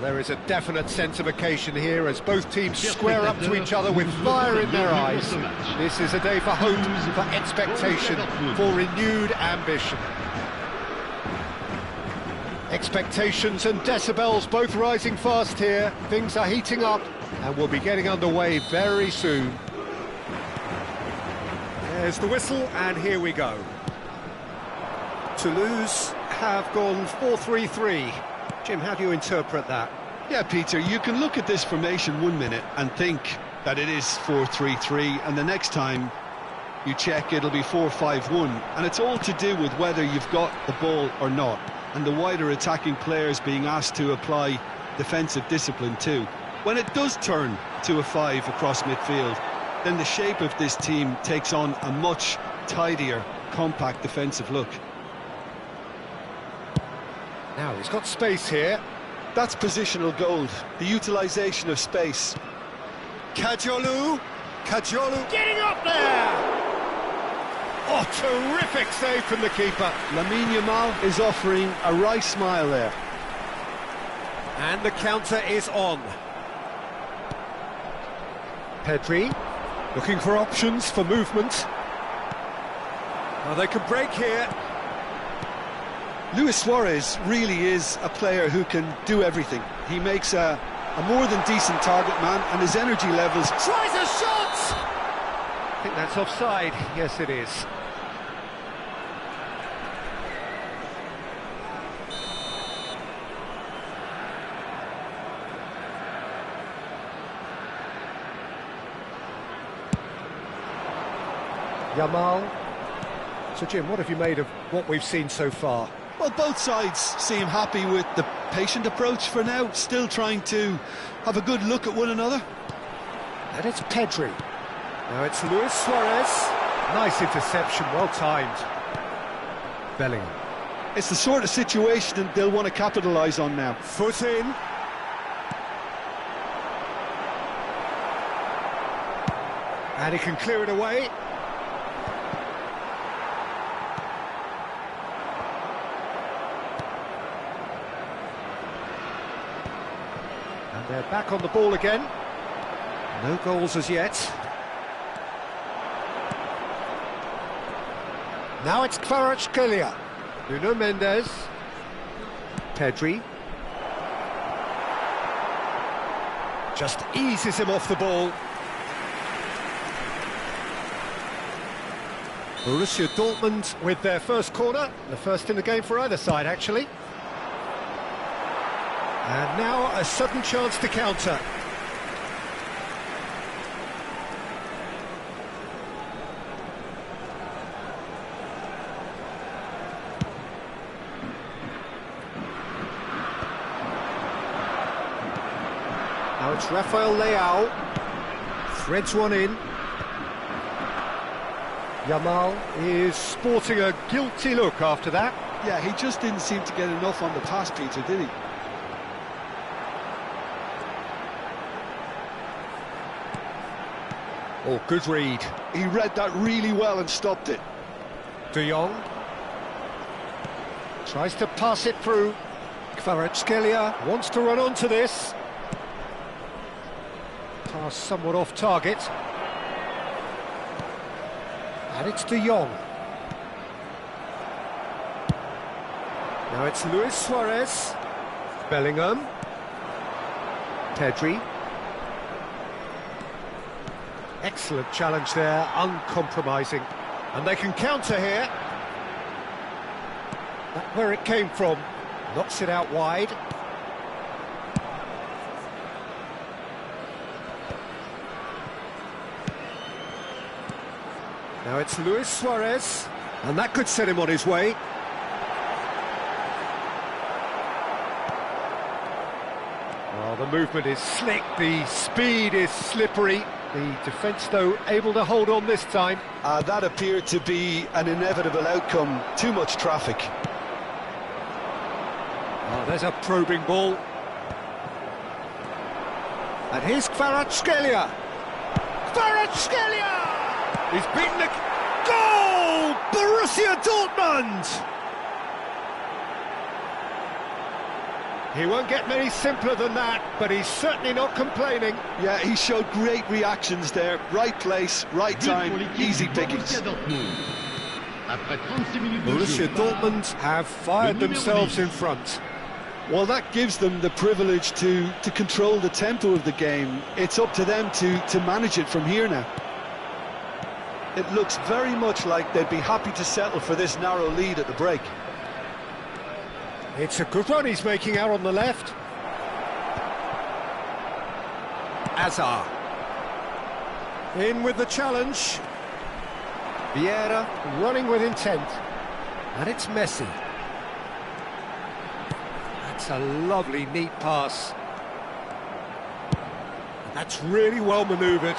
Well, there is a definite sense of occasion here as both teams square up to each other with fire in their eyes. This is a day for hope, for expectation, for renewed ambition. Expectations and decibels both rising fast here. Things are heating up and we'll be getting underway very soon. There's the whistle and here we go. Toulouse have gone 4-3-3. Jim, how do you interpret that? Yeah, Peter, you can look at this formation 1 minute and think that it is 4-3-3, and the next time you check it'll be 4-5-1, and it's all to do with whether you've got the ball or not, and the wider attacking players being asked to apply defensive discipline too. When it does turn to a 5 across midfield, then the shape of this team takes on a much tidier, compact defensive look. Now, he's got space here. That's positional gold, the utilisation of space. Kajolu getting up there! Oh, terrific save from the keeper. Lamine Yamal is offering a wry smile there. And the counter is on. Pedri, looking for options for movement. Well, they can break here. Luis Suarez really is a player who can do everything. He makes a more than decent target man, and his energy levels... Tries a shot! I think that's offside. Yes, it is. Yamal. So, Jim, what have you made of what we've seen so far? Well, both sides seem happy with the patient approach for now, still trying to have a good look at one another. And it's Pedri. Now it's Luis Suarez. Nice interception, well timed. Bellingham. It's the sort of situation that they'll want to capitalise on now. Foot in. And he can clear it away. They're back on the ball again. No goals as yet. Now it's Kvaratskhelia. Nuno Mendes. Pedri. Just eases him off the ball. Borussia Dortmund with their first corner. The first in the game for either side, actually. And now a sudden chance to counter. Now it's Rafael Leao. Threads one in. Yamal is sporting a guilty look after that. Yeah, he just didn't seem to get enough on the pass, Peter, did he? Oh, good read. He read that really well and stopped it. De Jong tries to pass it through. Kvaratskhelia wants to run onto this. Pass somewhat off target. And it's De Jong. Now it's Luis Suarez. Bellingham. Pedri. Excellent challenge there, uncompromising. And they can counter here. That's where it came from. Knocks it out wide. Now it's Luis Suarez. And that could set him on his way. Well, the movement is slick, the speed is slippery. The defence, though, able to hold on this time. That appeared to be an inevitable outcome. Too much traffic. Oh, there's a probing ball. And here's Kvaratskhelia. Kvaratskhelia! He's beaten the... Goal! Borussia Dortmund! He won't get many simpler than that, but he's certainly not complaining. Yeah, he showed great reactions there. Right place, right time, easy pickings. Borussia Dortmund have fired themselves in front. Well, that gives them the privilege to control the tempo of the game. It's up to them to manage it from here now. It looks very much like they'd be happy to settle for this narrow lead at the break. It's a good run he's making out on the left. Azar. In with the challenge. Vieira running with intent. And it's Messi. That's a lovely, neat pass. And that's really well manoeuvred.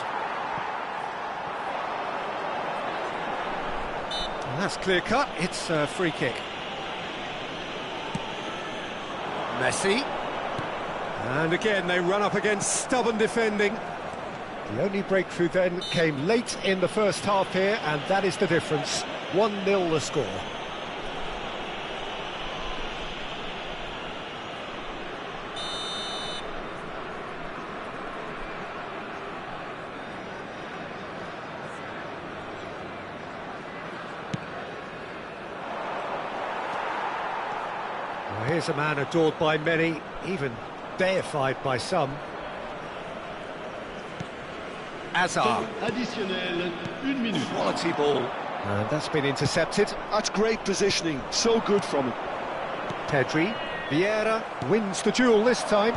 And that's clear cut. It's a free kick. Messi, and again they run up against stubborn defending. The only breakthrough then came late in the first half here, and that is the difference. 1-0 the score. Well, here's a man adored by many, even deified by some. Azar. Quality ball. And that's been intercepted. That's great positioning, so good from him. Pedri. Vieira wins the duel this time.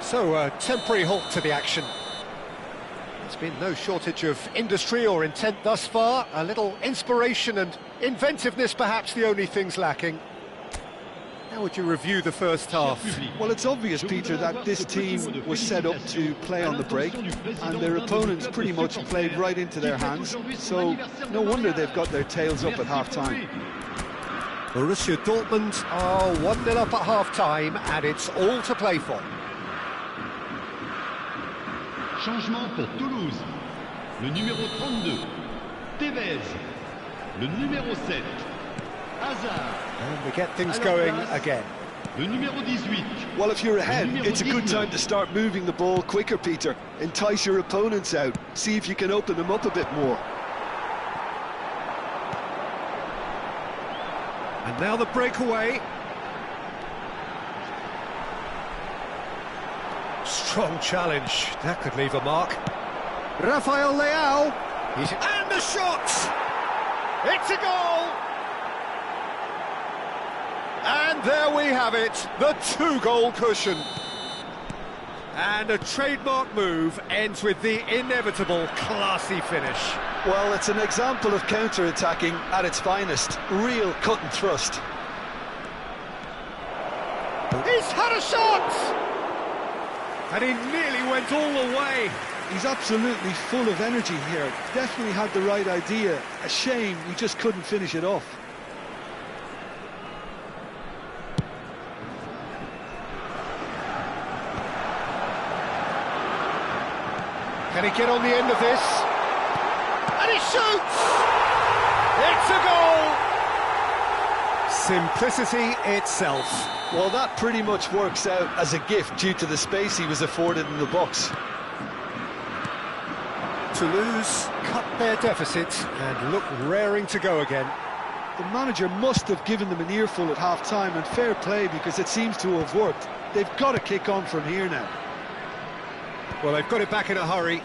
So a temporary halt to the action. There's been no shortage of industry or intent thus far. A little inspiration and inventiveness perhaps the only things lacking. How would you review the first half? Well, it's obvious, Peter, that this team was set up to play on the break, and their opponents pretty much played right into their hands, so no wonder they've got their tails up at half-time. Borussia Dortmund are 1-0 up at half-time, and it's all to play for. Changement pour Toulouse. Le numéro 32, Tevez. Le numéro 7, Hazard. And we get things going again. Le numéro 18. Well, if you're ahead, it's a good time to start moving the ball quicker, Peter. Entice your opponents out. See if you can open them up a bit more. And now the breakaway. Strong challenge. That could leave a mark. Rafael Leao. And the shot! It's a goal! And there we have it, the two-goal cushion. And a trademark move ends with the inevitable classy finish. Well, it's an example of counter-attacking at its finest. Real cut and thrust. He's had a shot! And he nearly went all the way. He's absolutely full of energy here. Definitely had the right idea. A shame he just couldn't finish it off. Can he get on the end of this? And he shoots! It's a goal! Simplicity itself. Well, that pretty much works out as a gift due to the space he was afforded in the box. Toulouse cut their deficit and look raring to go again. The manager must have given them an earful at half-time, and fair play because it seems to have worked. They've got to kick on from here now. Well, they've got it back in a hurry.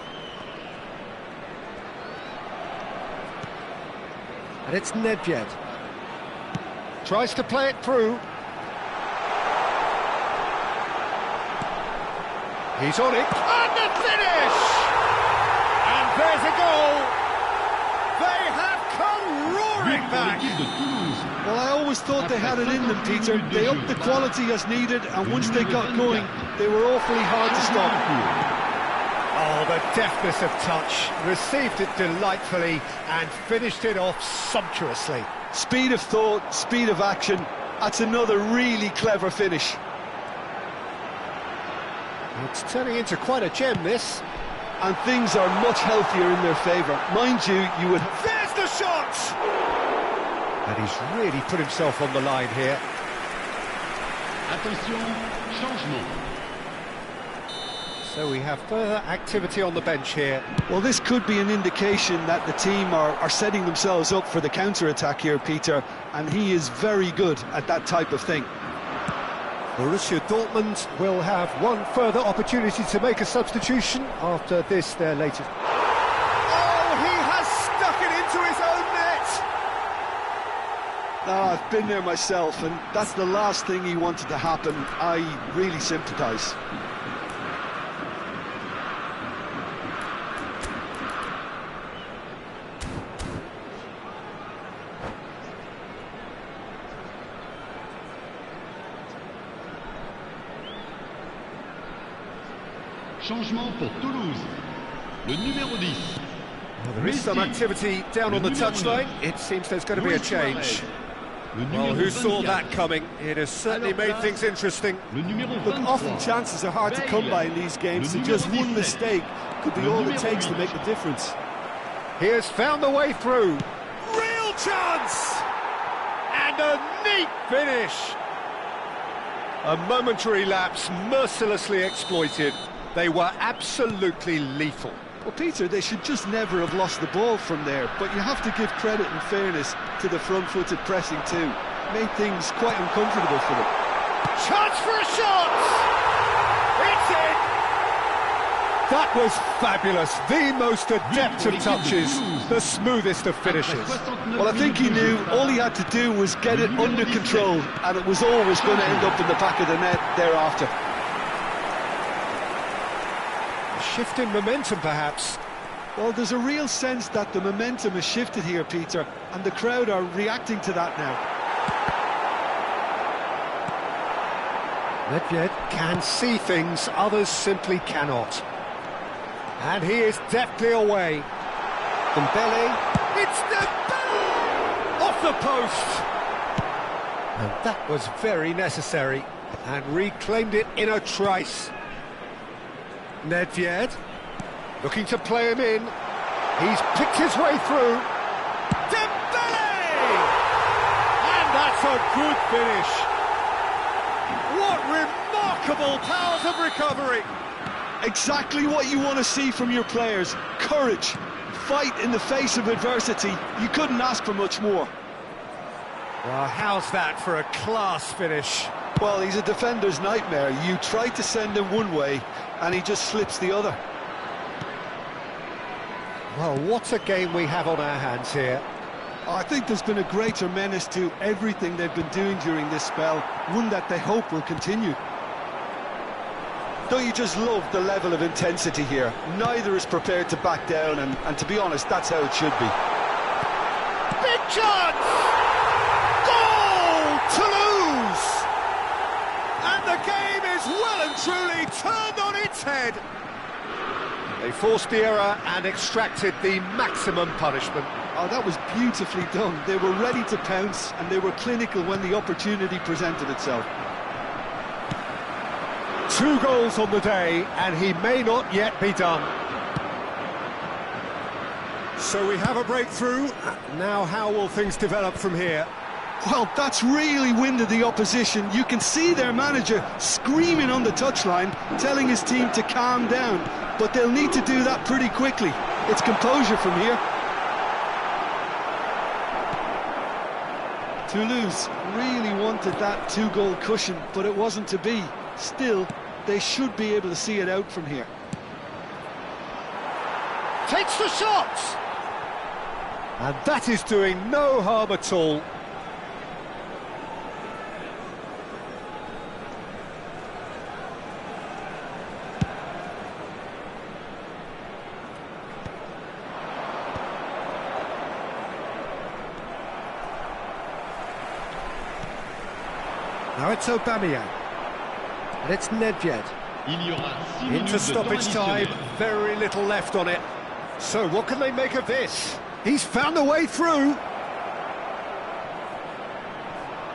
And it's Nedved. Tries to play it through. He's on it. And the finish! And there's a goal! They have come roaring back! Well, I always thought they had it in them, Peter. They upped the quality as needed, and once they got going, they were awfully hard to stop. Oh, the deftness of touch, received it delightfully and finished it off sumptuously. Speed of thought, speed of action, that's another really clever finish. It's turning into quite a gem, this. And things are much healthier in their favour. Mind you, you would... There's the shot! And he's really put himself on the line here. Attention, changement. So we have further activity on the bench here. Well, this could be an indication that the team are setting themselves up for the counter-attack here, Peter, and he is very good at that type of thing. Borussia Dortmund will have one further opportunity to make a substitution after this, their latest. Oh, he has stuck it into his own net! I've been there myself, and that's the last thing he wanted to happen. I really sympathise. Changement pour Toulouse. Le numéro 10. Well, there is some activity down on the touchline. It seems there's going to be a change. Well, who saw that coming? It has certainly made things interesting. But often chances are hard to come by in these games, so just one mistake could be all it takes to make the difference. He has found the way through. Real chance! And a neat finish! A momentary lapse mercilessly exploited. They were absolutely lethal. Well, Peter, they should just never have lost the ball from there, but you have to give credit and fairness to the front-footed pressing too. Made things quite uncomfortable for them. Chance for a shot! It's in! That was fabulous. The most adept of touches, the smoothest of finishes. Well, I think he knew all he had to do was get it under control, and it was always going to end up in the back of the net thereafter. Shift in momentum, perhaps. Well, there's a real sense that the momentum has shifted here, Peter, and the crowd are reacting to that now. Nedved can see things others simply cannot. And he is deftly away. Dembele. It's Dembele! Off the post! And that was very necessary, and reclaimed it in a trice. Nedved, looking to play him in. He's picked his way through. Dembele! And that's a good finish. What remarkable powers of recovery. Exactly what you want to see from your players. Courage. Fight in the face of adversity. You couldn't ask for much more. Well, how's that for a class finish? Well, he's a defender's nightmare. You try to send him one way, and he just slips the other. Well, what a game we have on our hands here. I think there's been a greater menace to everything they've been doing during this spell, one that they hope will continue. Don't you just love the level of intensity here? Neither is prepared to back down, and to be honest, that's how it should be. Big chance! Goal! Toulouse! And the game is well and truly turned on its head. They forced the error and extracted the maximum punishment. Oh, that was beautifully done. They were ready to pounce, and they were clinical when the opportunity presented itself. 2 goals on the day, and he may not yet be done. So we have a breakthrough. Now how will things develop from here? Well, that's really winded the opposition. You can see their manager screaming on the touchline, telling his team to calm down. But they'll need to do that pretty quickly. It's composure from here. Toulouse really wanted that 2-goal cushion, but it wasn't to be. Still, they should be able to see it out from here. Takes the shot! And that is doing no harm at all. Now it's Aubameyang. And it's Nedved. Into stoppage time, very little left on it. So what can they make of this? He's found a way through.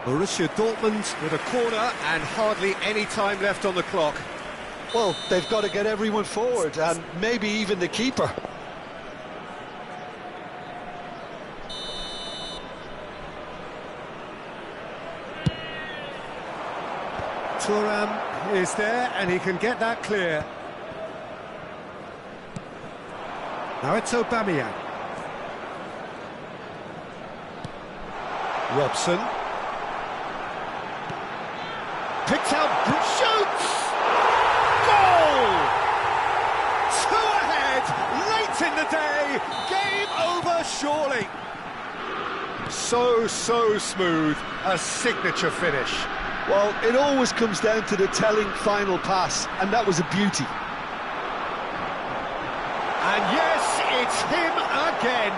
Borussia Dortmund with a corner and hardly any time left on the clock. Well, they've got to get everyone forward, and maybe even the keeper. Thuram is there, and he can get that clear. Now it's Aubameyang. Robson. Picked out, shoots! Goal! 2 ahead, late in the day, game over surely. So smooth, a signature finish. Well, it always comes down to the telling final pass, and that was a beauty. And yes, it's him again.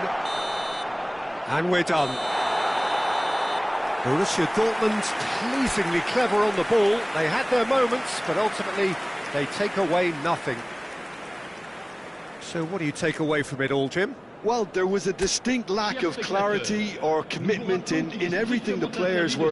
And we're done. Borussia Dortmund pleasingly clever on the ball. They had their moments, but ultimately they take away nothing. So what do you take away from it all, Jim? Well, there was a distinct lack of clarity or commitment in everything the players were